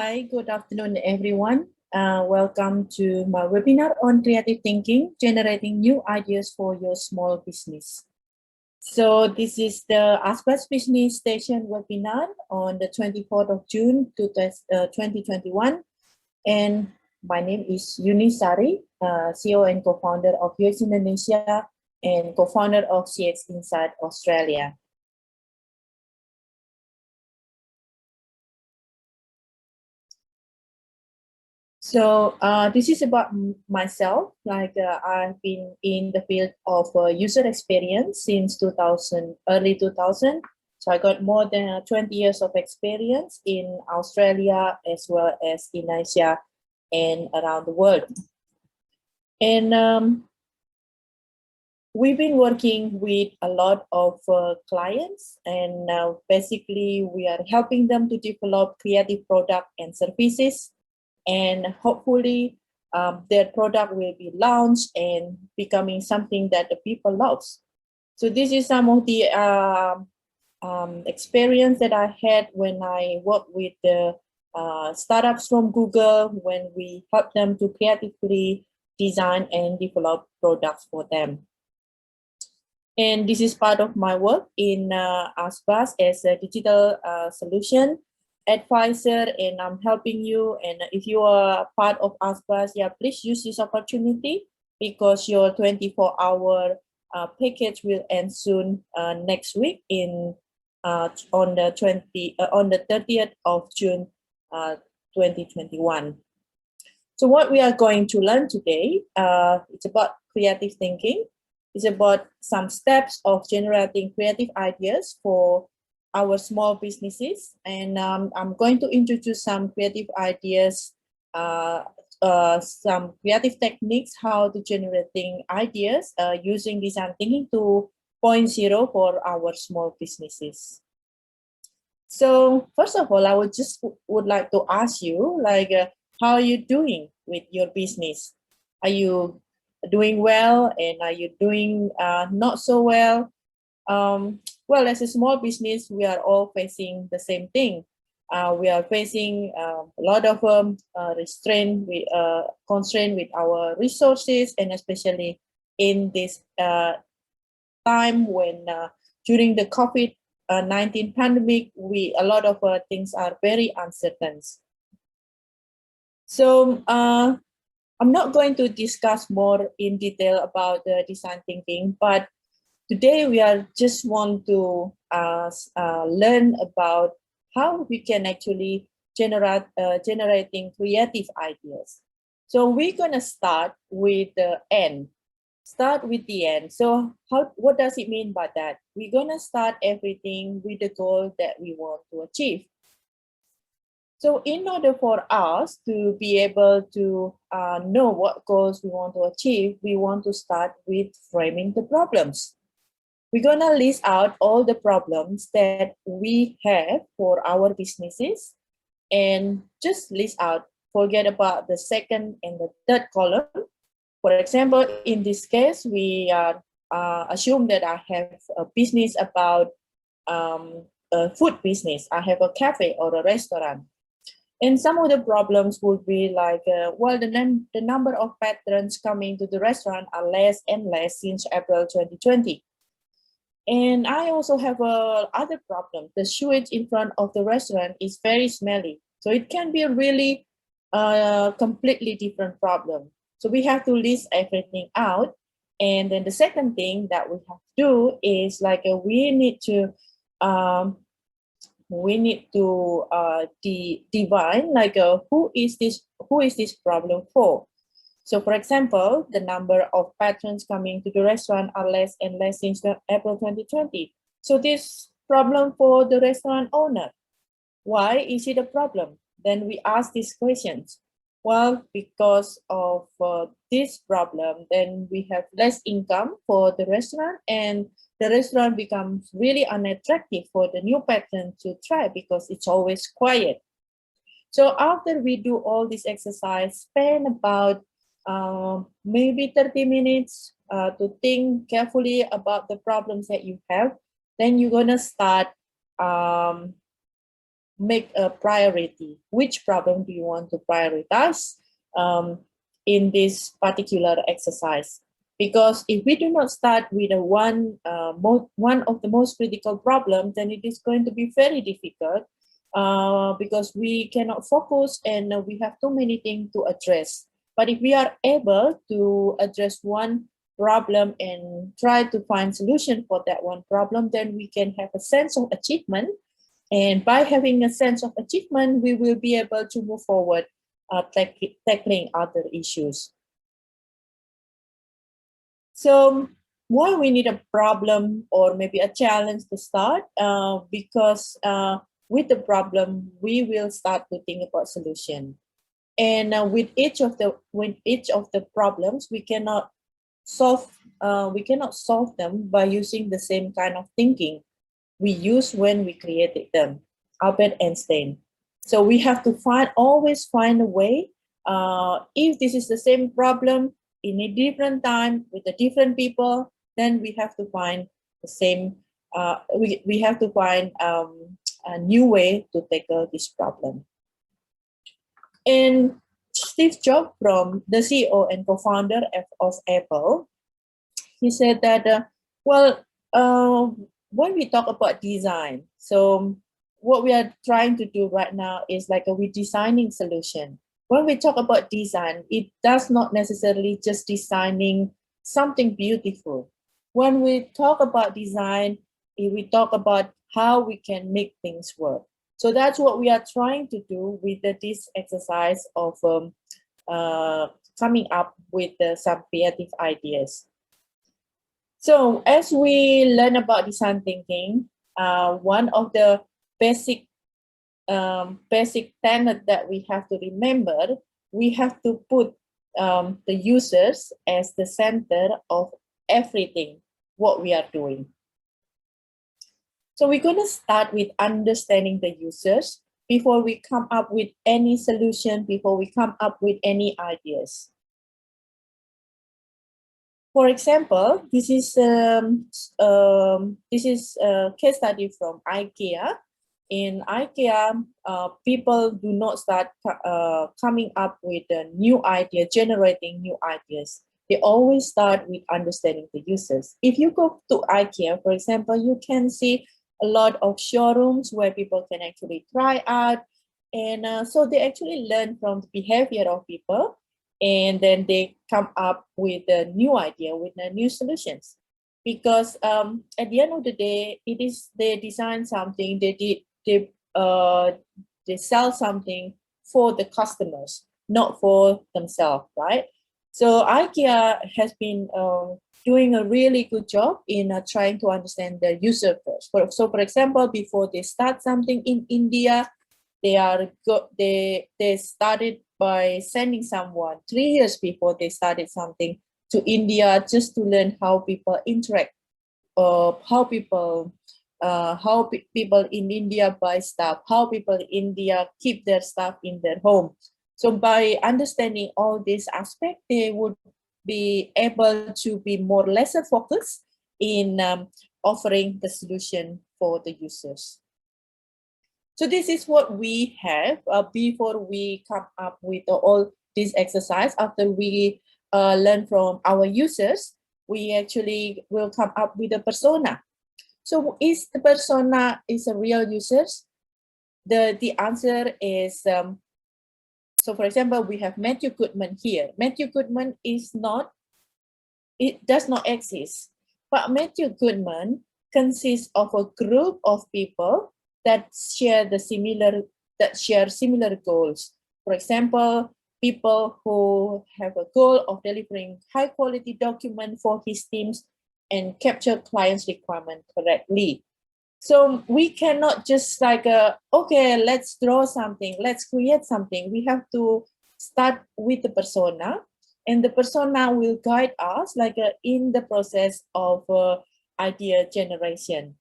Hi, good afternoon, everyone. Welcome to my webinar on creative thinking, generating new ideas for your small business. So this is the ASBAS Business Station webinar on the 24th of June 2021. And my name is Eunice, Sari, CEO and co-founder of UX Indonesia and co-founder of CX Insight Australia. So this is about myself. I've been in the field of user experience since early 2000. So I got more than 20 years of experience in Australia as well as in Asia and around the world. And we've been working with a lot of clients, and basically we are helping them to develop creative products and services. And hopefully their product will be launched and becoming something that the people loves. So this is some of the experience that I had when I worked with the startups from Google, when we help them to creatively design and develop products for them. And this is part of my work in ASBAS as a digital solution advisor, and I'm helping you. And if you are part of ASBAS, yeah, please use this opportunity because your 24-hour package will end soon next week on the 30th of June 2021. So what we are going to learn today, it's about creative thinking. It's about some steps of generating creative ideas for our small businesses, and I'm going to introduce some creative ideas, some creative techniques, how to generating ideas using design thinking 2.0 for our small businesses. So first of all, I would like to ask you, how are you doing with your business? Are you doing well, and are you doing not so well? Well, as a small business, we are all facing the same thing. We are facing a lot of constraint with our resources, and especially in this time when during the COVID-19 pandemic, a lot of things are very uncertain. So I'm not going to discuss more in detail about the design thinking, but today we just want to learn about how we can actually generating creative ideas. So we're gonna start with the end. Start with the end. So what does it mean by that? We're gonna start everything with the goal that we want to achieve. So in order for us to be able to know what goals we want to achieve, we want to start with framing the problems. We're going to list out all the problems that we have for our businesses, and just list out, forget about the second and the third column. For example, in this case, we assume that I have a business about a food business. I have a cafe or a restaurant. And some of the problems would be like, well, the number of patrons coming to the restaurant are less and less since April 2020. And I also have other problem. The sewage in front of the restaurant is very smelly. So it can be a really completely different problem. So we have to list everything out. And then the second thing that we have to do is we need to define who is this problem for. So for example, the number of patrons coming to the restaurant are less and less since April 2020. So this problem for the restaurant owner. Why is it a problem? Then we ask these questions. Well, because of this problem, then we have less income for the restaurant, and the restaurant becomes really unattractive for the new patrons to try because it's always quiet. So after we do all this exercise, spend about maybe 30 minutes to think carefully about the problems that you have. Then you're gonna start make a priority. Which problem do you want to prioritize in this particular exercise? Because if we do not start with one of the most critical problems, then it is going to be very difficult because we cannot focus and we have too many things to address. But if we are able to address one problem and try to find solution for that one problem, then we can have a sense of achievement. And by having a sense of achievement, we will be able to move forward tackling other issues. So why we need a problem or maybe a challenge to start? Because with the problem, we will start to think about solution. And with each of the problems, we cannot solve them by using the same kind of thinking we use when we created them. Albert Einstein. So we have to always find a way. If this is the same problem in a different time with the different people, then we have to find the same. We have to find a new way to tackle this problem. And Steve Jobs, from the CEO and co-founder of Apple, he said that when we talk about design, so what we are trying to do right now is like a redesigning solution. When we talk about design, it does not necessarily just designing something beautiful. When we talk about design, we talk about how we can make things work. So that's what we are trying to do with this exercise of coming up with some creative ideas. So as we learn about design thinking, one of the basic tenet that we have to remember, we have to put the users as the center of everything what we are doing. So we're going to start with understanding the users before we come up with any solution, before we come up with any ideas. For example, this is a case study from Ikea. In Ikea, people do not start coming up with a new idea, generating new ideas. They always start with understanding the users. If you go to Ikea, for example, you can see a lot of showrooms where people can actually try out. And so they actually learn from the behavior of people, and then they come up with a new idea, with new solutions. Because at the end of the day, they design something, they sell something for the customers, not for themselves, right? So Ikea has been doing a really good job in trying to understand the user first. So for example, before they start something in India, they started by sending someone 3 years before they started something to India, just to learn how people interact, how people in India buy stuff, how people in India keep their stuff in their home. So by understanding all these aspects, they would be able to be more laser focused in offering the solution for the users. So this is what we have before we come up with all this exercise. After we learn from our users, we actually will come up with a persona. So is the persona is a real users? The answer is, so for example, we have Matthew Goodman here. Matthew Goodman does not exist. But Matthew Goodman consists of a group of people that share similar goals. For example, people who have a goal of delivering high quality document for his teams and capture clients' requirement correctly. So we cannot just like, okay, let's draw something, let's create something. We have to start with the persona, and the persona will guide us like in the process of idea generation.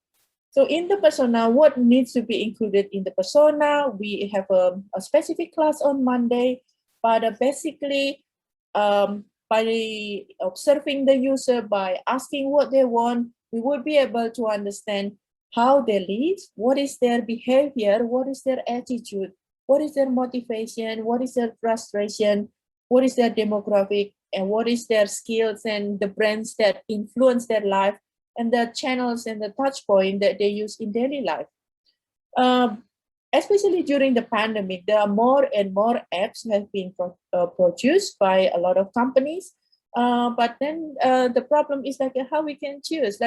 So in the persona, what needs to be included in the persona? We have a specific class on Monday, but basically by observing the user, by asking what they want, we would be able to understand how they live, what is their behavior, what is their attitude, what is their motivation, what is their frustration, what is their demographic, and what is their skills and the brands that influence their life, and the channels and the touch point that they use in daily life. Especially during the pandemic, there are more and more apps have been produced by a lot of companies. But then the problem is like how we can choose,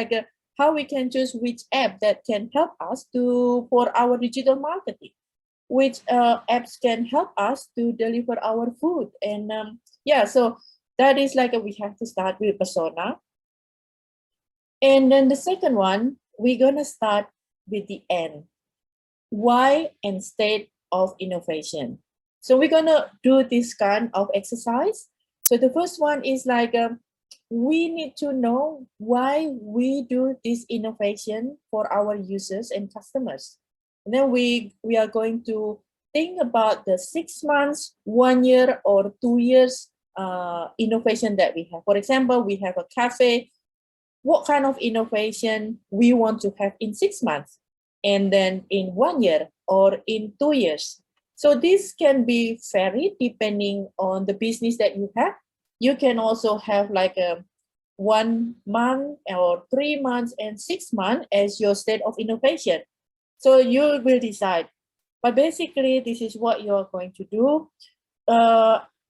how we can choose which app that can help us for our digital marketing, which apps can help us to deliver our food. And yeah, so that is like we have to start with persona. And then the second one, we're gonna start with the end. Why and state of innovation. So we're gonna do this kind of exercise. So the first one is like, we need to know why we do this innovation for our users and customers. And then we are going to think about the 6 months, 1 year, or 2 years innovation that we have. For example, we have a cafe. What kind of innovation we want to have in 6 months, and then in 1 year, or in 2 years. So this can be varied depending on the business that you have. You can also have like a 1 month or 3 months and 6 months as your state of innovation. So you will decide. But basically, this is what you're going to do.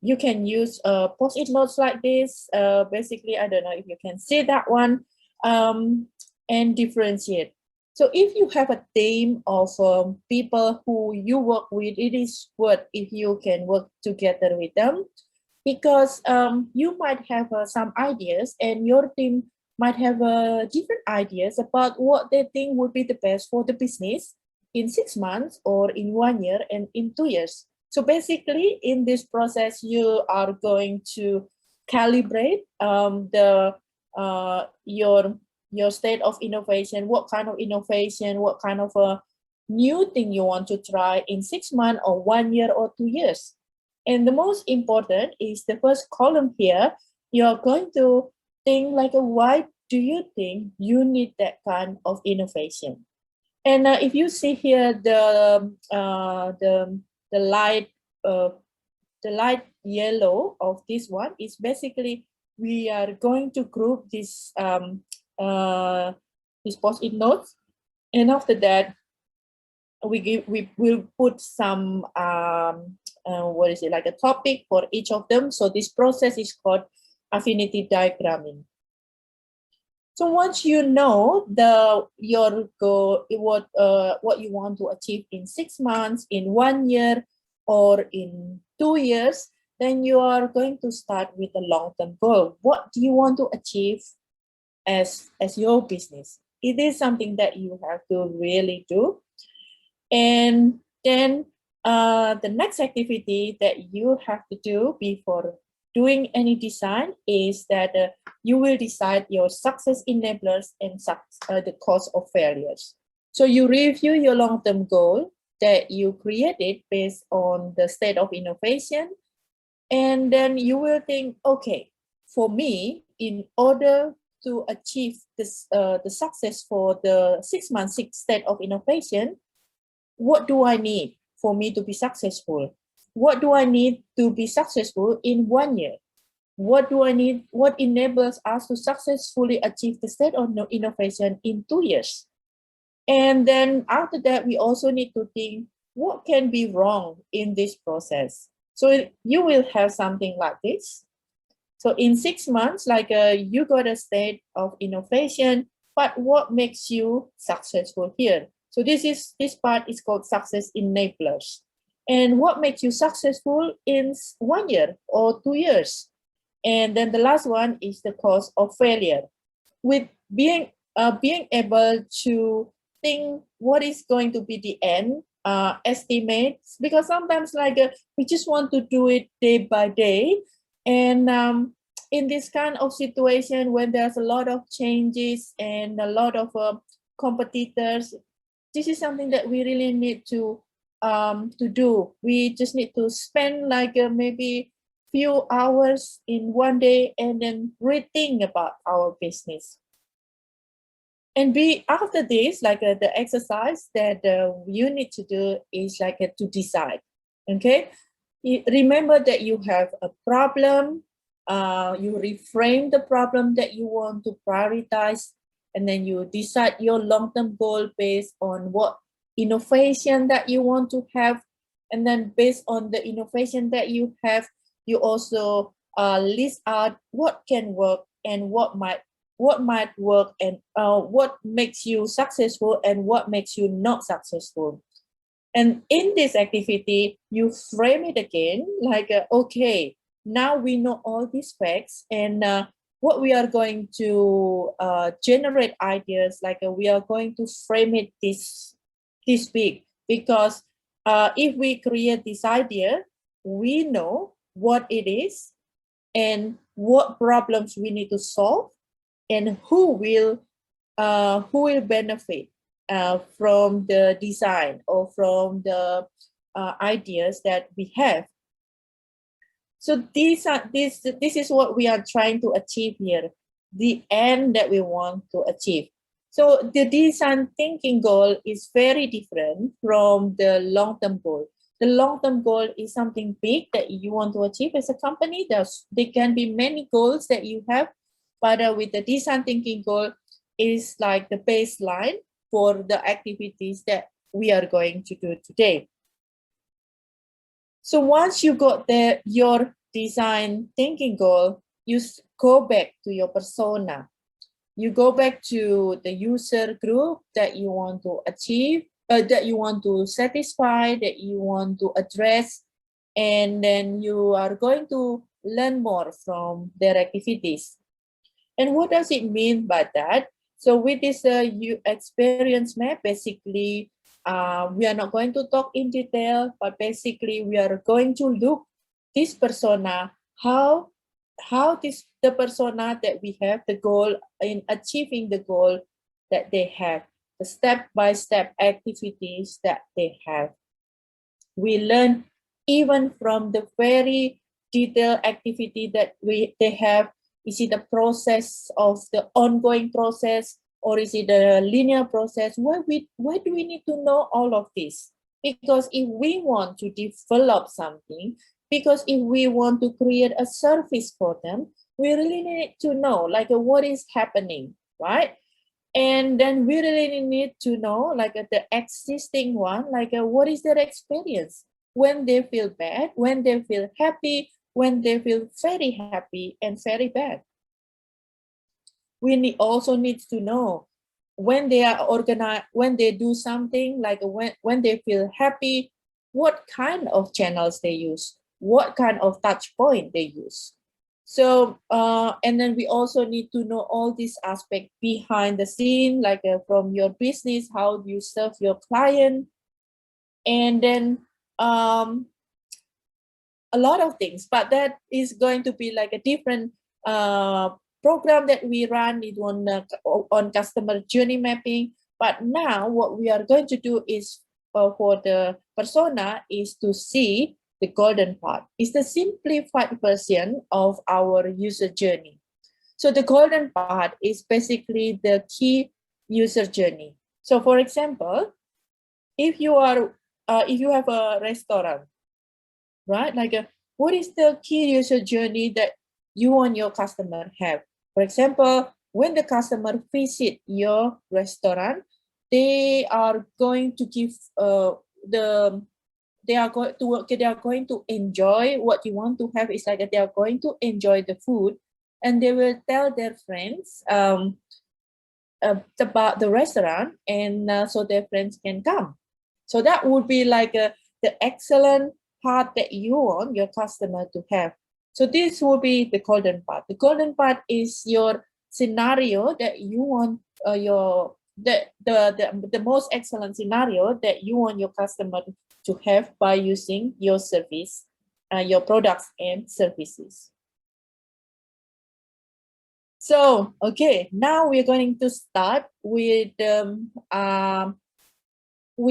You can use post-it notes like this. Basically, I don't know if you can see that one, and differentiate. So if you have a team of people who you work with, it is worth if you can work together with them, because you might have some ideas and your team might have different ideas about what they think would be the best for the business in 6 months or in 1 year and in 2 years. So basically in this process, you are going to calibrate your state of innovation, what kind of innovation, what kind of a new thing you want to try in 6 months or 1 year or 2 years. And the most important is the first column here. You're going to think like, why do you think you need that kind of innovation? And if you see here the light yellow of this one is basically we are going to group this post-it notes, and after that we will put some like a topic for each of them. So this process is called affinity diagramming. So once you know your goal, what you want to achieve in 6 months, in 1 year, or in 2 years, then you are going to start with a long-term goal. What do you want to achieve as your business? It is something that you have to really do. And then the next activity that you have to do before doing any design is that you will decide your success enablers and the cause of failures. So you review your long-term goal that you created based on the state of innovation, and then you will think, okay, for me, in order to achieve this, the success for the 6 months state of innovation, what do I need for me to be successful? What do I need to be successful in 1 year? What do I need? What enables us to successfully achieve the state of innovation in 2 years? And then after that, we also need to think, what can be wrong in this process? So you will have something like this. So in 6 months, like you got a state of innovation, but what makes you successful here? So this part is called success enablers. And what makes you successful in 1 year or 2 years? And then the last one is the cause of failure. With being able to think what is going to be the end, estimates, because sometimes like we just want to do it day by day. And in this kind of situation when there's a lot of changes and a lot of competitors, this is something that we really need to do. We just need to spend like maybe few hours in one day and then rethink about our business. And after this, like the exercise that you need to do is like to decide. Okay, remember that you have a problem. You reframe the problem that you want to prioritize, and then you decide your long-term goal based on what innovation that you want to have, and then based on the innovation that you have, you also list out what can work and what might work, and what makes you successful and what makes you not successful. And in this activity, you frame it again like, okay, now we know all these facts, and what we are going to generate ideas, like we are going to frame it this big, because if we create this idea, we know what it is and what problems we need to solve, and who will benefit from the design or from the ideas that we have. So this is what we are trying to achieve here, the end that we want to achieve. So the design thinking goal is very different from the long-term goal. The long-term goal is something big that you want to achieve as a company. There can be many goals that you have, but with the design thinking goal is like the baseline for the activities that we are going to do today. So once you got your design thinking goal, you go back to your persona. You go back to the user group that you want to achieve, that you want to satisfy, that you want to address, and then you are going to learn more from their activities. And what does it mean by that? So with this experience map, basically, we are not going to talk in detail, but basically we are going to look this persona, how the persona that we have, the goal in achieving the goal that they have, the step-by-step activities that they have. We learn even from the very detailed activity that they have. Is it a process of the ongoing process, or is it a linear process? Why do we need to know all of this? Because if we want to develop something, because if we want to create a service for them, we really need to know like what is happening, right? And then we really need to know like the existing one, like what is their experience when they feel bad, when they feel happy, when they feel very happy and very bad. We also need to know when they are organized, when they do something, like when they feel happy, what kind of channels they use, what kind of touch point they use. So, and then we also need to know all these aspects behind the scene, like from your business, how you serve your client, and then a lot of things. But that is going to be like a different program that we run it on customer journey mapping. But now what we are going to do is for the persona is to see the golden part. It's the simplified version of our user journey. So the golden part is basically the key user journey. So for example, if you have a restaurant, right? Like what is the key user journey that you want your customer have? For example, when the customer visit your restaurant, they are going to give they are going to enjoy what you want to have. Is like they are going to enjoy the food, and they will tell their friends about the restaurant, and so their friends can come. So that would be like the excellent part that you want your customer to have. So this will be the golden part. The golden part is your scenario that you want the most excellent scenario that you want your customer to have by using your service, your products and services. So, okay, now we're going to start with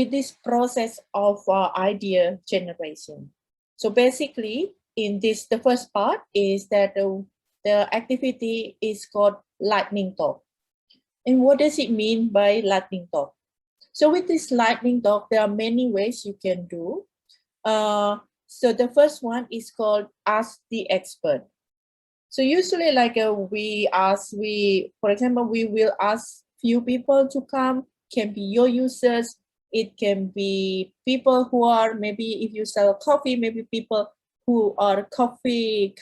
this process of idea generation. So basically, in this, the first part is that the activity is called lightning talk. And what does it mean by lightning talk? So with this lightning talk, there are many ways you can do. So the first one is called Ask the Expert. So usually like for example, we will ask few people to come, can be your users. It can be people who are, maybe if you sell coffee, maybe people who are coffee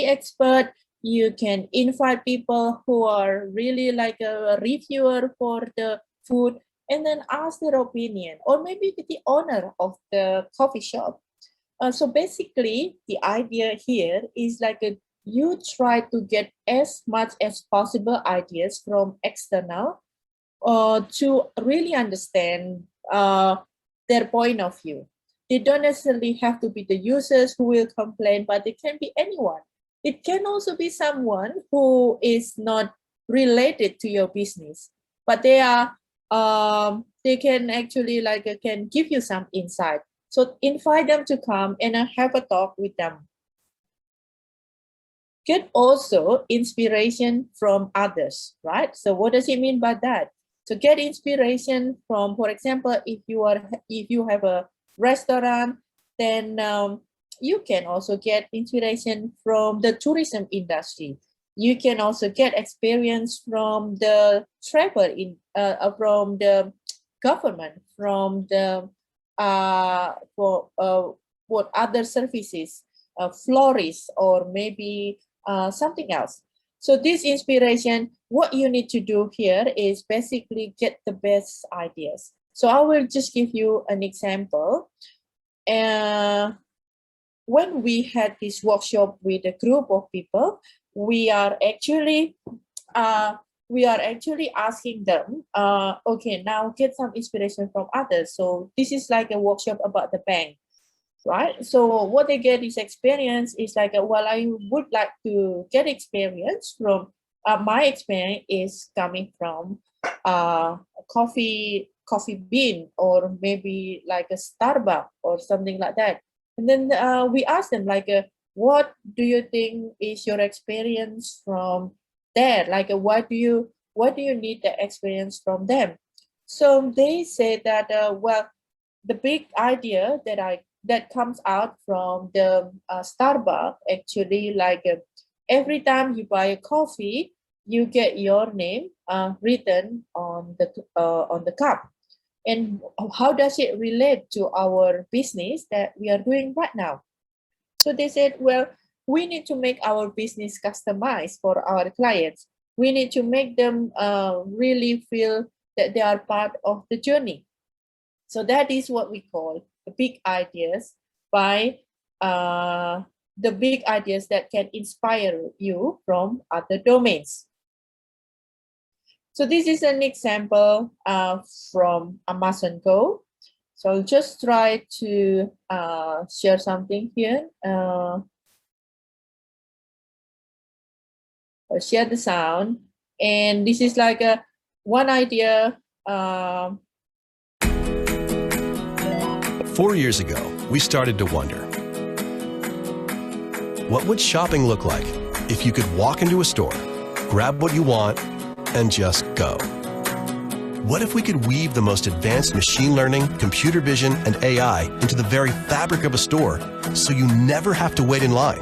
expert. You can invite people who are really like a reviewer for the food and then ask their opinion, or maybe the owner of the coffee shop. So basically, the idea here is like you try to get as much as possible ideas from external to really understand their point of view. They don't necessarily have to be the users who will complain, but it can be anyone. It can also be someone who is not related to your business, but they can actually can give you some insight. So invite them to come and have a talk with them. Get also inspiration from others, right? So what does it mean by that? So get inspiration from, for example, if you have a restaurant, then you can also get inspiration from the tourism industry. You can also get experience from the travel from the government, from the what other services, florists, or maybe something else. So this inspiration, what you need to do here is basically get the best ideas. So I will just give you an example. When we had this workshop with a group of people, we are actually asking them, okay, now get some inspiration from others. So this is like a workshop about the bank, right? So what they get is experience is like, well, I would like to get experience from, my experience is coming from a coffee bean, or maybe like a Starbucks or something like that. And then we ask them like, what do you think is your experience from there? Like, what do you need the experience from them? So they say that, well, the big idea that comes out from the Starbucks, actually, like every time you buy a coffee, you get your name written on the cup. And how does it relate to our business that we are doing right now? So they said, well, we need to make our business customized for our clients. We need to make them really feel that they are part of the journey. So that is what we call the big ideas, by the big ideas that can inspire you from other domains. So this is an example from Amazon Go. So I'll just try to share something here. Share the sound. And this is like one idea. 4 years ago, we started to wonder, what would shopping look like if you could walk into a store, grab what you want, and just go? What if we could weave the most advanced machine learning, computer vision, and AI into the very fabric of a store so you never have to wait in line?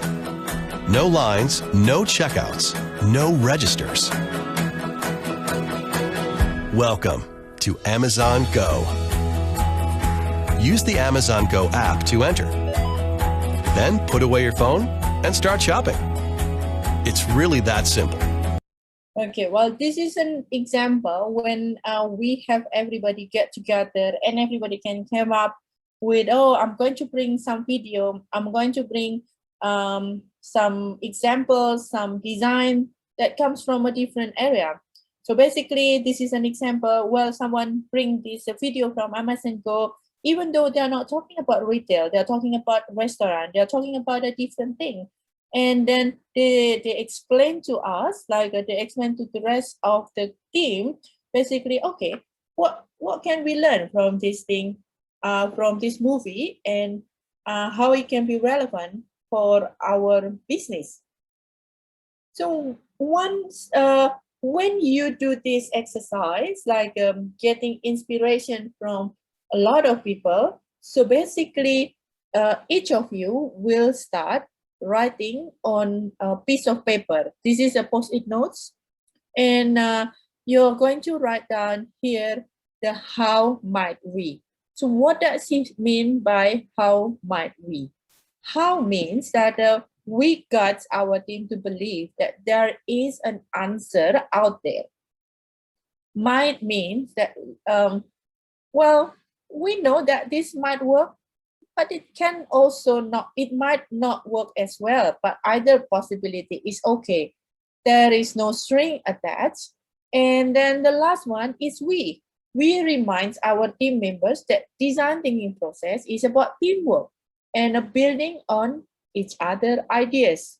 No lines, no checkouts, no registers. Welcome to Amazon Go. Use the Amazon Go app to enter. Then put away your phone and start shopping. It's really that simple. Okay, well, this is an example when we have everybody get together and everybody can come up with, oh, I'm going to bring some video, I'm going to bring some examples, some design that comes from a different area. So basically, this is an example. Well, someone bring this video from Amazon Go, even though they're not talking about retail, they're talking about restaurant, they're talking about a different thing. And then they explain to us, like they explain to the rest of the team, basically, okay, what can we learn from this thing, from this movie, and how it can be relevant for our business. So once when you do this exercise, like getting inspiration from a lot of people, so basically each of you will start writing on a piece of paper. This is a post-it notes, and you're going to write down here the how might we. So what does it mean by how might we? How means that we got our team to believe that there is an answer out there. Might means that, well, we know that this might work, but it can also not, it might not work as well, but either possibility is okay. There is no string attached. And then the last one is we. We remind our team members that design thinking process is about teamwork and building on each other ideas.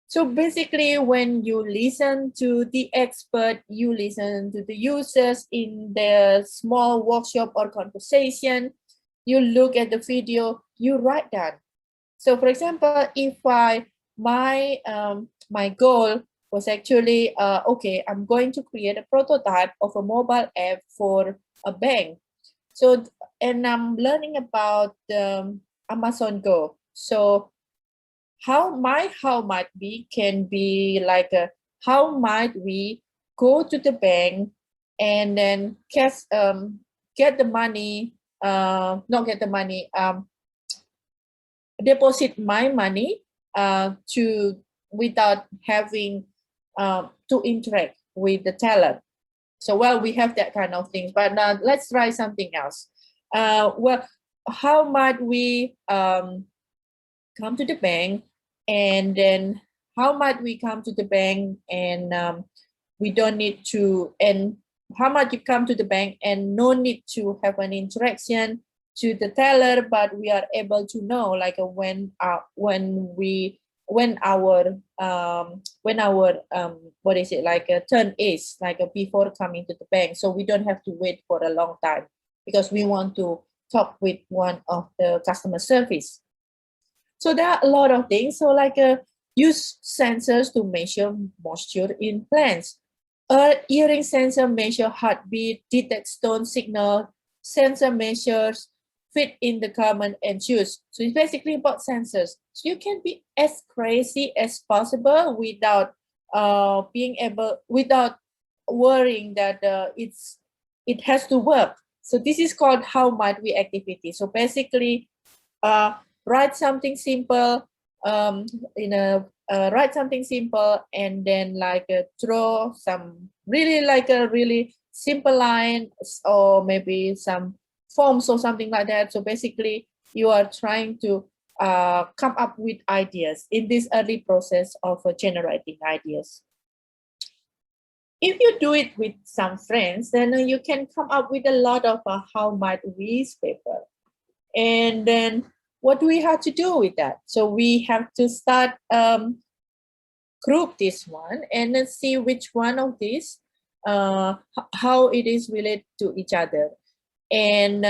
So basically, when you listen to the expert, you listen to the users in their small workshop or conversation, you look at the video, you write down. So for example, if my goal was actually, okay, I'm going to create a prototype of a mobile app for a bank. So, and I'm learning about Amazon Go. So how might we can be like how might we go to the bank and then get the money, not get the money, deposit my money to without having to interact with the teller. So well, we have that kind of things, but now let's try something else. Well, how might we come to the bank, and then how might we come to the bank and we don't need to, and how might you come to the bank and no need to have an interaction to the teller, but we are able to know like when our what is it, like a turn is like before coming to the bank, so we don't have to wait for a long time because we want to talk with one of the customer service. So there are a lot of things. So like use sensors to measure moisture in plants. Earring sensor measure heartbeat, detect stone signal. Sensor measures fit in the garment and shoes. So it's basically about sensors. So you can be as crazy as possible without without worrying that it has to work. So this is called how might we activity. So basically, write something simple, write something simple, and then like draw some really simple line or maybe some forms or something like that. So basically, you are trying to come up with ideas in this early process of generating ideas. If you do it with some friends, then you can come up with a lot of how might we paper. And then what do we have to do with that? So we have to start group this one and then see which one of these, how it is related to each other. And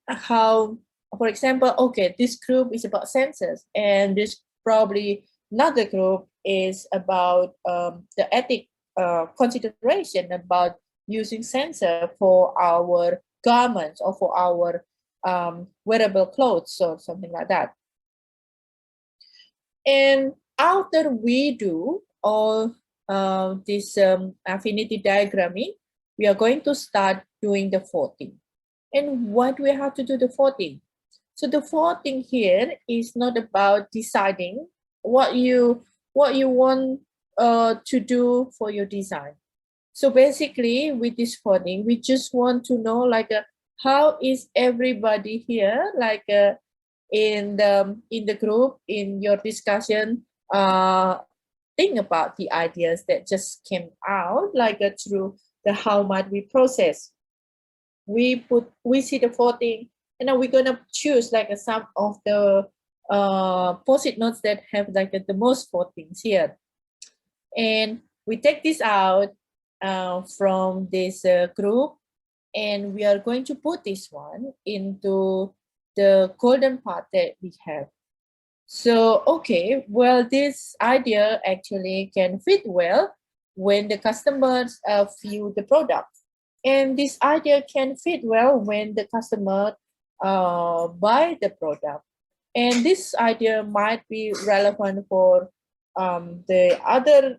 how, for example, okay, this group is about sensors, and this probably another group is about the ethic consideration about using sensor for our garments or for our wearable clothes or something like that. And after we do all this affinity diagramming, we are going to start doing the voting. And what we have to do the voting? So the voting here is not about deciding what you want to do for your design. So basically, with this voting, we just want to know like how is everybody here like in the group, in your discussion, think about the ideas that just came out like through the how might we process. We see the voting, and then we're gonna choose like some of the post-it notes that have like the most votings here, and we take this out from this group, and we are going to put this one into the golden part that we have. So okay, well, this idea actually can fit well when the customers view the product. And this idea can fit well when the customer buy the product. And this idea might be relevant for the other,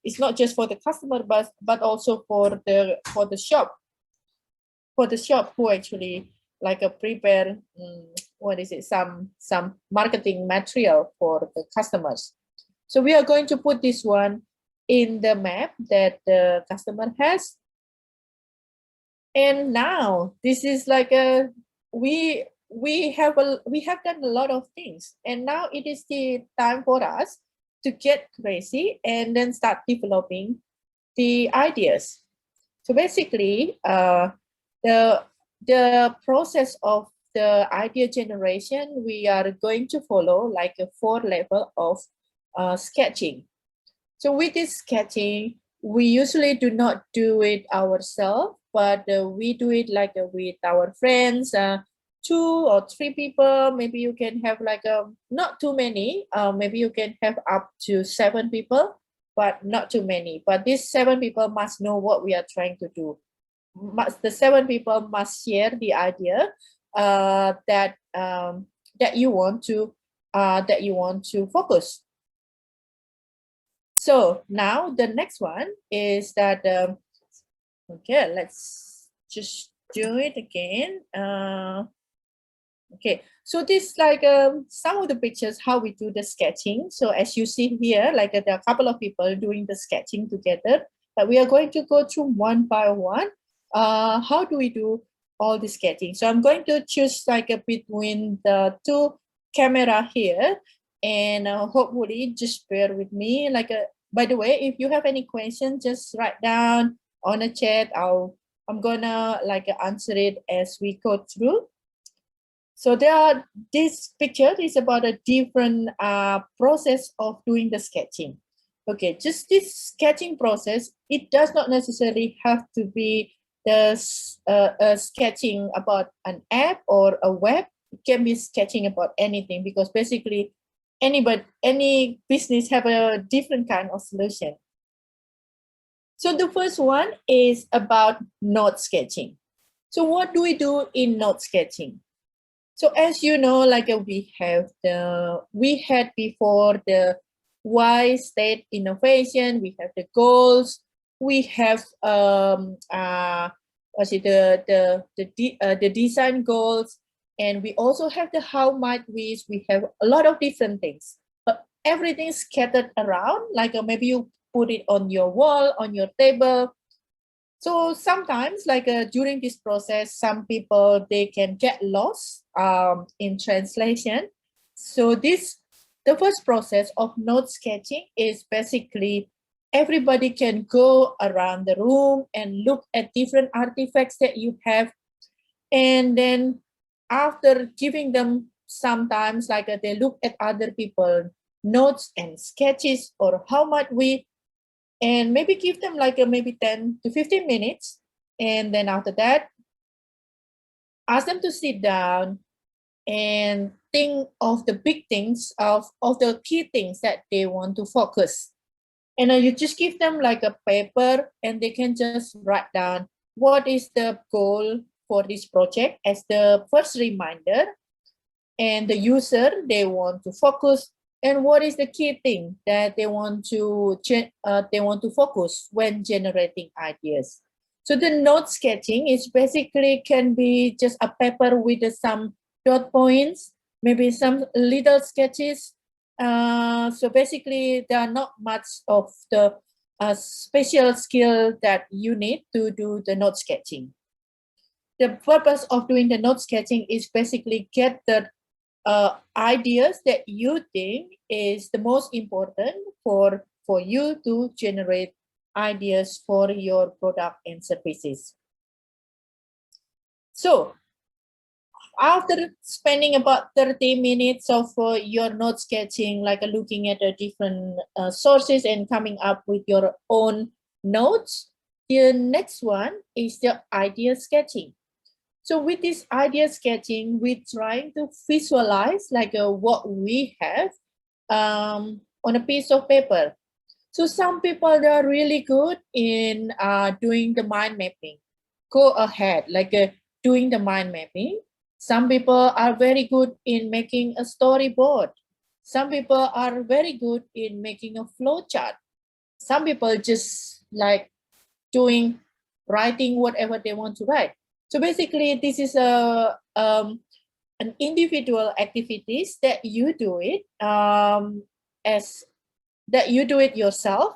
it's not just for the customer, but also for the shop who actually like prepare some marketing material for the customers. So we are going to put this one in the map that the customer has. And now this is like we have done a lot of things, and now it is the time for us to get crazy and then start developing the ideas. So basically, the process of the idea generation, we are going to follow like a 4 level of sketching. So with this sketching, we usually do not do it ourselves, but we do it like with our friends, 2 or 3 people. Maybe you can have like not too many. Maybe you can have up to 7 people, but not too many. But these 7 people must know what we are trying to do. The 7 people must share the idea that you want to focus. So now the next one is that okay, let's just do it again. Okay, so this like some of the pictures how we do the sketching. So as you see here, like there are a couple of people doing the sketching together, but we are going to go through one by one. How do we do all the sketching? So I'm going to choose like between the 2 camera here, and hopefully just bear with me. Like by the way, if you have any questions, just write down on the chat. I'm gonna like answer it as we go through. So this picture is about a different process of doing the sketching. Okay, just this sketching process, it does not necessarily have to be the sketching about an app or a web. It can be sketching about anything, because basically any business have a different kind of solution. So the first one is about note sketching. So what do we do in note sketching? So as you know, like we had before the why state innovation, we have the goals, we have the design goals, and we also have the how might we have a lot of different things, but everything is scattered around, like maybe you put it on your wall, on your table. So sometimes like during this process, some people, they can get lost in translation. So the first process of note sketching is basically everybody can go around the room and look at different artifacts that you have. And then after giving them sometimes like they look at other people's notes and sketches or how might we, and maybe give them like maybe 10 to 15 minutes. And then after that, ask them to sit down and think of the big things, of the key things that they want to focus. And you just give them like a paper, and they can just write down what is the goal for this project as the first reminder, and the user they want to focus, and what is the key thing that they want to focus when generating ideas. So the note sketching is basically can be just a paper with some dot points, maybe some little sketches. So basically, there are not much of the special skill that you need to do the note sketching. The purpose of doing the note sketching is basically get the ideas that you think is the most important for you to generate ideas for your product and services. So after spending about 30 minutes of your note sketching, like looking at the different sources and coming up with your own notes, the next one is the idea sketching. So with this idea sketching, we're trying to visualize like what we have on a piece of paper. So some people, they are really good in doing the mind mapping. Go ahead, like doing the mind mapping. Some people are very good in making a storyboard. Some people are very good in making a flow chart. Some people just like writing whatever they want to write. So basically, this is an individual activities that you do it as that you do it yourself,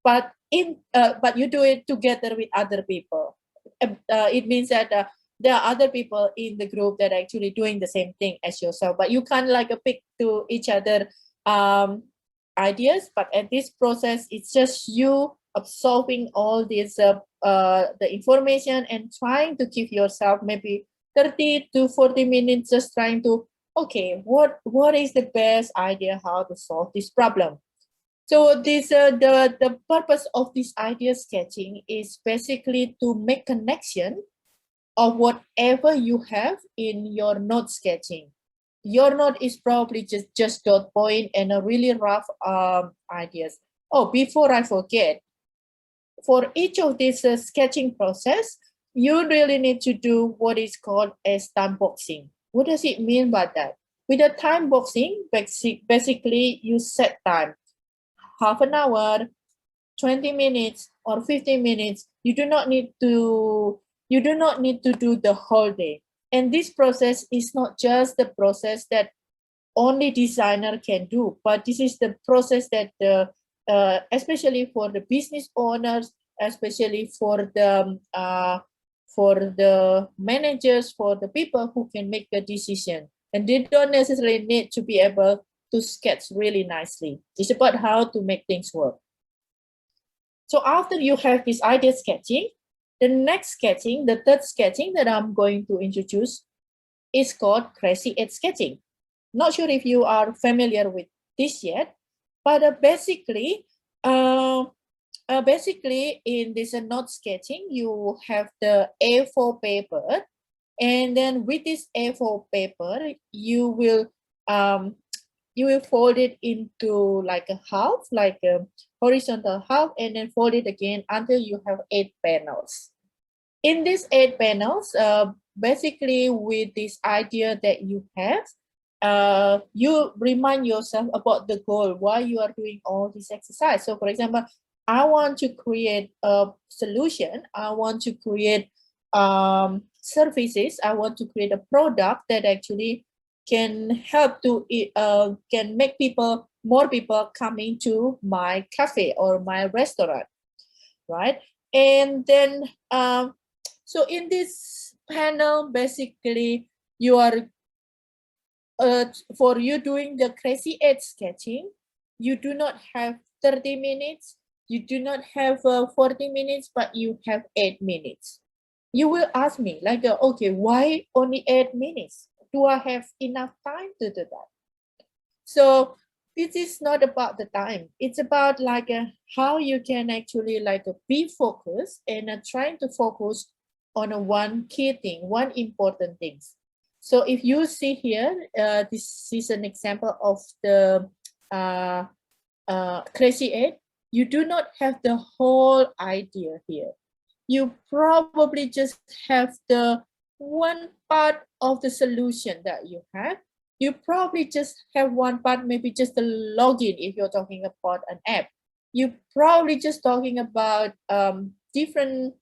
but you do it together with other people. It means that there are other people in the group that are actually doing the same thing as yourself, but you can't like pick to each other ideas. But at this process, it's just you absorbing all this the information and trying to give yourself maybe 30 to 40 minutes just trying to, okay, what is the best idea how to solve this problem. So this the purpose of this idea sketching is basically to make connection of whatever you have in your note sketching. Your note is probably just dot point and a really rough ideas. Oh, before I forget, for each of these sketching process, you really need to do what is called as time boxing. What does it mean by that? With a time boxing, basically you set time. Half an hour, 20 minutes, or 15 minutes. You do not need to do the whole day. And this process is not just the process that only designer can do, but this is the process that especially for the business owners, especially for the managers, for the people who can make the decision, and they don't necessarily need to be able to sketch really nicely. It's about how to make things work. So after you have this idea sketching, the next sketching, the third sketching that I'm going to introduce is called crazy eight sketching. Not sure if you are familiar with this yet, but basically in this note sketching, you have the A4 paper, and then with this A4 paper, you will fold it into like a half, like a horizontal half, and then fold it again until you have 8 panels. In these 8 panels, basically with this idea that you have, you remind yourself about the goal, why you are doing all this exercise. So for example, I want to create a solution, I want to create services, I want to create a product that actually can help to can make more people coming to my cafe or my restaurant, right? And then so in this panel, basically you are for you doing the crazy eight sketching, you do not have 30 minutes, you do not have 40 minutes, but you have 8 minutes. You will ask me like, okay, why only 8 minutes? Do I have enough time to do that? So this is not about the time. It's about like how you can actually like be focused and trying to focus on one key thing, one important thing. So if you see here, this is an example of the crazy eight. You do not have the whole idea here. You probably just have the one part of the solution that you have. You probably just have one part, maybe just the login if you're talking about an app. You probably just talking about different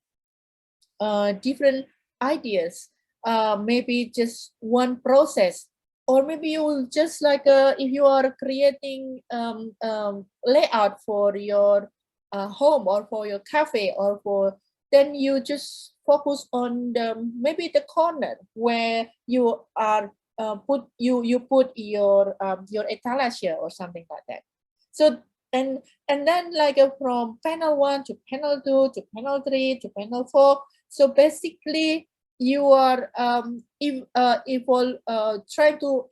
ideas, maybe just one process, or maybe you will just like if you are creating layout for your home or for your cafe or for, then you just focus on maybe the corner where you are put your etalage or something like that. So and then like from panel 1 to panel 2 to panel 3 to panel 4. So basically you are trying to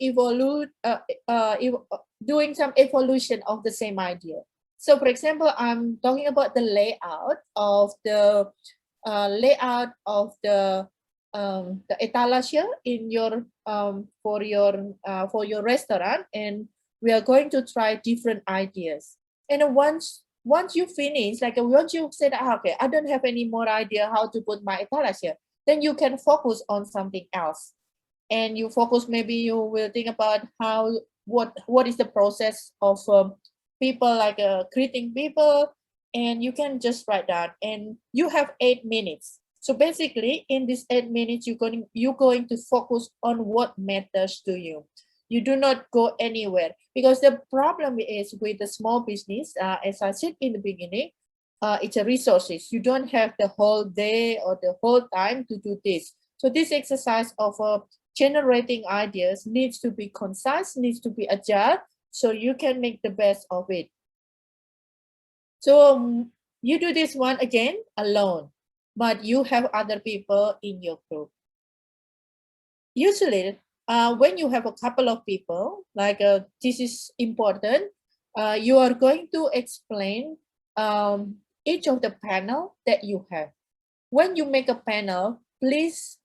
doing some evolution of the same idea. So for example, I'm talking about the layout of the etalage in your for your restaurant, and we are going to try different ideas. And once once you finish, like once you said, okay, I don't have any more idea how to put my italics here, then you can focus on something else. And you focus, maybe you will think about how, what is the process of people, like greeting people, and you can just write down, and you have 8 minutes. So basically in this 8 minutes, you're going to focus on what matters to you. You do not go anywhere, because the problem is with the small business, as I said in the beginning, it's a resources. You don't have the whole day or the whole time to do this. So this exercise of generating ideas needs to be concise, needs to be agile, so you can make the best of it. So you do this one again alone, but you have other people in your group. Usually, when you have a couple of people, like this is important, you are going to explain each of the panel that you have. When you make a panel, please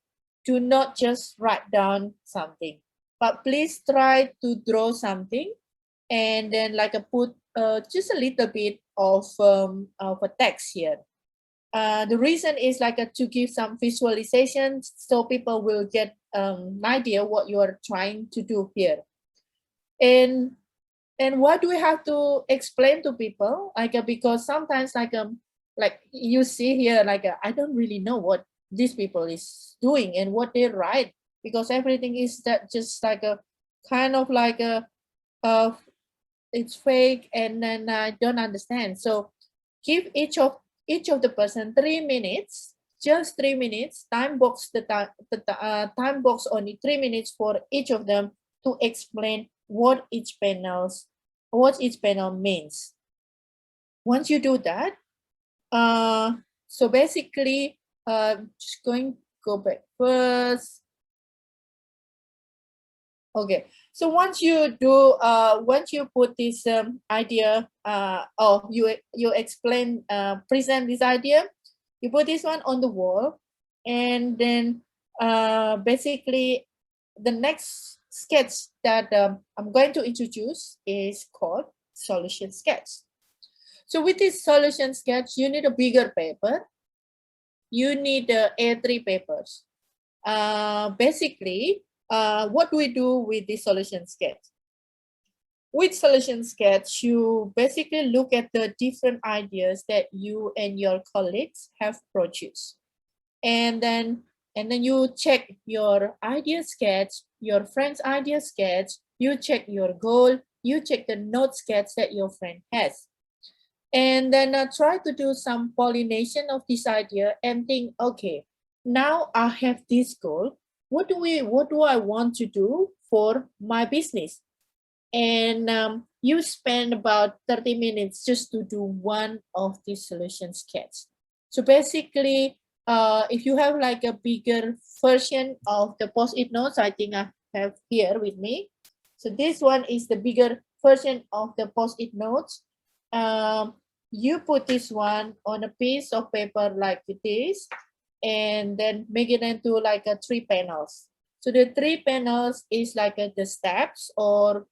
do not just write down something, but please try to draw something, and then like put just a little bit of a text here. The reason is like to give some visualization, so people will get an idea what you are trying to do here. And why do we have to explain to people? Because sometimes like you see here, I don't really know what these people is doing and what they write, because everything is that just like a kind of like it's fake, and then I don't understand. So give each of the person 3 minutes, just 3 minutes, time box time box only 3 minutes for each of them to explain what each panel means. Once you do that, so basically, just going to go back first. Okay, so once you do, once you put this idea, or you explain, present this idea, you put this one on the wall, and then basically the next sketch that I'm going to introduce is called solution sketch. So with this solution sketch, you need a bigger paper. You need A3 papers. Basically, what do we do with the solution sketch? With solution sketch, you basically look at the different ideas that you and your colleagues have produced. And then you check your idea sketch, your friend's idea sketch, you check your goal, you check the note sketch that your friend has. And then try to do some pollination of this idea and think, okay, now I have this goal. What do I want to do for my business? And you spend about 30 minutes just to do one of these solution sketch. So basically, if you have like a bigger version of the post-it notes, I think I have here with me. So this one is the bigger version of the post-it notes. You put this one on a piece of paper like this, and then make it into like 3 panels. So the 3 panels is like the steps, or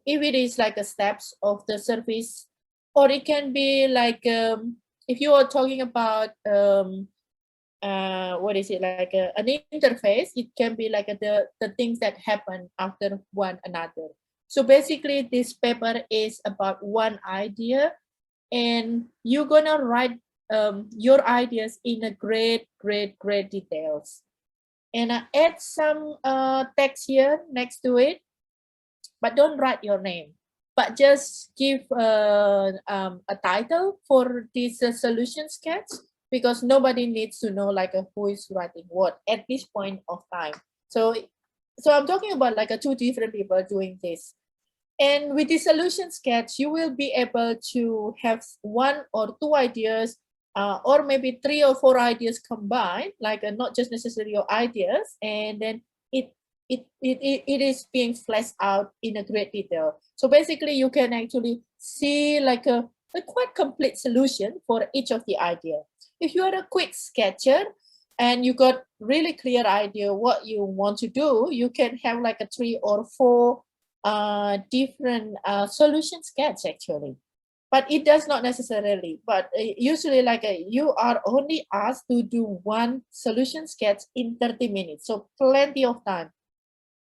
if it is like a steps of the service, or it can be like if you are talking about what is it, like an interface, it can be like the things that happen after one another. So basically this paper is about one idea, and you're gonna write your ideas in a great details, and add some text here next to it, but don't write your name, but just give a title for this solution sketch, because nobody needs to know like who is writing what at this point of time. So I'm talking about like 2 different people doing this. And with the solution sketch, you will be able to have 1 or 2 ideas, or maybe 3 or 4 ideas combined, like not just necessarily your ideas, and then it is being fleshed out in a great detail. So basically, you can actually see like a quite complete solution for each of the idea. If you are a quick sketcher and you got really clear idea what you want to do, you can have like a 3 or 4 different solution sketch actually. but it does not necessarily. But usually, like you are only asked to do one solution sketch in 30 minutes, so plenty of time.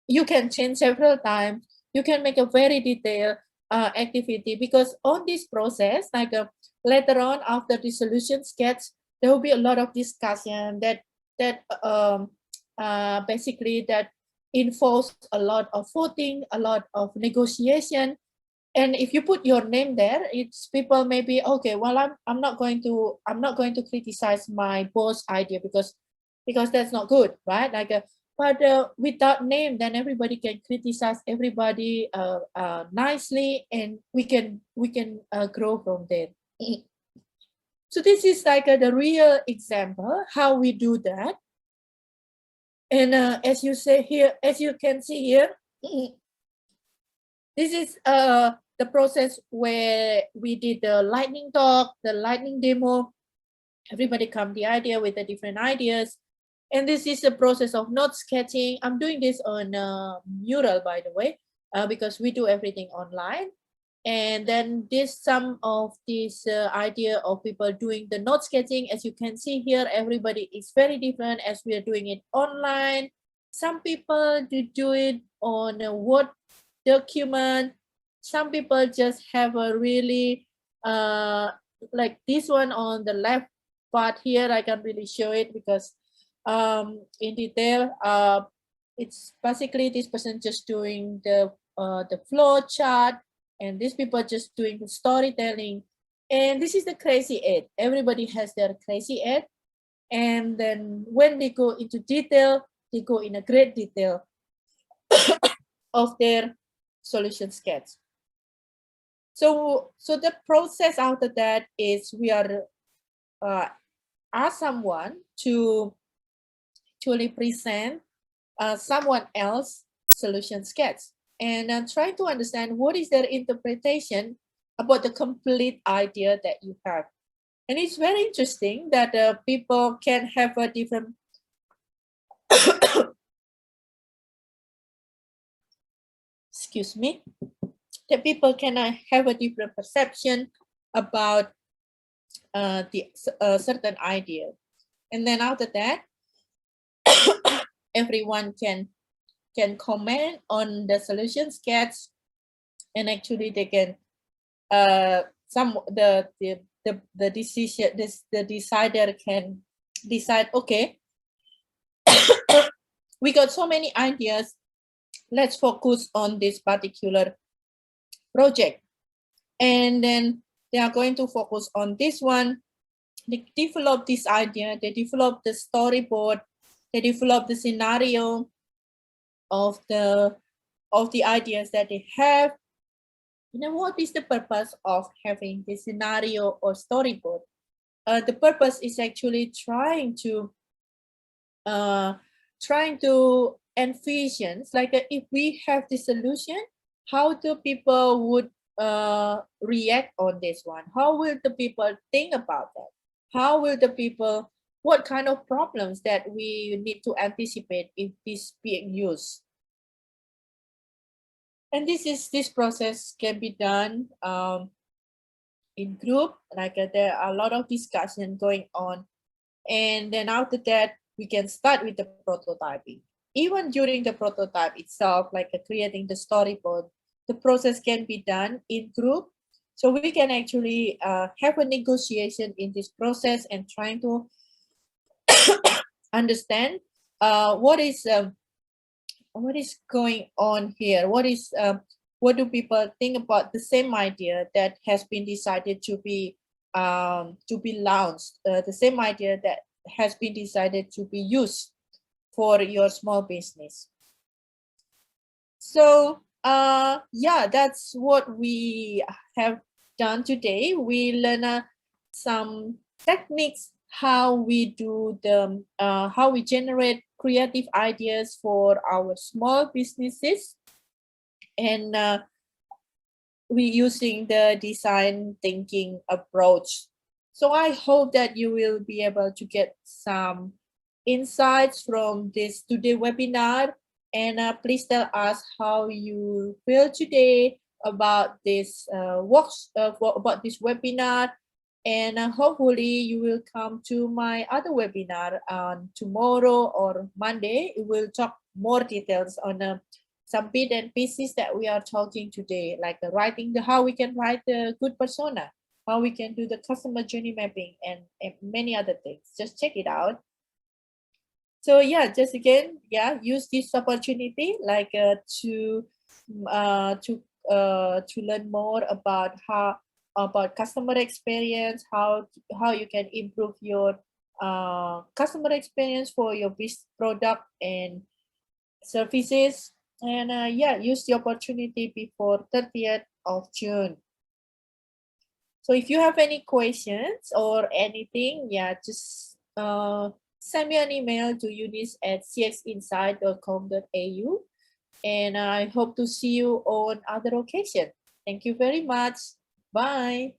You can change several times. You can make a very detailed activity, because on this process, like later on after the solution sketch, there will be a lot of discussion that basically that involves a lot of voting, a lot of negotiation. And if you put your name there, it's people maybe, okay, well, I'm not going to criticize my boss idea because that's not good, right? Like but without name, then everybody can criticize everybody nicely, and we can grow from there. So this is like the real example how we do that. And as you say here, as you can see here, this is the process where we did the lightning talk, the lightning demo. Everybody come the idea with the different ideas. And this is the process of note sketching. I'm doing this on Mural, by the way, because we do everything online. And then this some of this idea of people doing the note sketching. As you can see here, everybody is very different as we are doing it online. Some people do it on a Word document. Some people just have a really like this one on the left part here. I can't really show it because in detail. It's basically this person just doing the flow chart, and these people just doing the storytelling. And this is the crazy eight. Everybody has their crazy eight, and then when they go into detail, they go in a great detail of their solution sketch. So the process after that is we are ask someone to actually present someone else solution sketch, and try to understand what is their interpretation about the complete idea that you have. And it's very interesting that people can have a different excuse me, that people can have a different perception about the certain idea. And then after that, everyone can comment on the solution sketch, and actually they can the decision the decider can decide, okay, we got so many ideas, let's focus on this particular project. And then they are going to focus on this one. They develop this idea, they develop the storyboard, they develop the scenario of the ideas that they have. You know, what is the purpose of having this scenario or storyboard? The purpose is actually trying to envision, like if we have the solution, how the people would react on this one? How will the people think about that? How will the people, what kind of problems that we need to anticipate if this being used? And this process can be done in group, like there are a lot of discussion going on. And then after that, we can start with the prototyping. Even during the prototype itself, like creating the storyboard, the process can be done in group. So we can actually have a negotiation in this process and trying to understand what is going on here. What do people think about the same idea that has been decided to be launched, the same idea that has been decided to be used for your small business. So yeah, that's what we have done today. We learn some techniques how we do the how we generate creative ideas for our small businesses, and we using the design thinking approach. So I hope that you will be able to get some insights from this today webinar, and please tell us how you feel today, about this about this webinar, and hopefully you will come to my other webinar on tomorrow or Monday. We will talk more details on some bits and pieces that we are talking today, like how we can write a good persona, how we can do the customer journey mapping, and many other things. Just check it out. So yeah, just again, yeah, use this opportunity like to learn more about customer experience, how you can improve your customer experience for your business product and services. And yeah, use the opportunity before 30th of June. So if you have any questions or anything, yeah, just send me an email to eunice@cxinsight.com.au, and I hope to see you on other occasion. Thank you very much. Bye.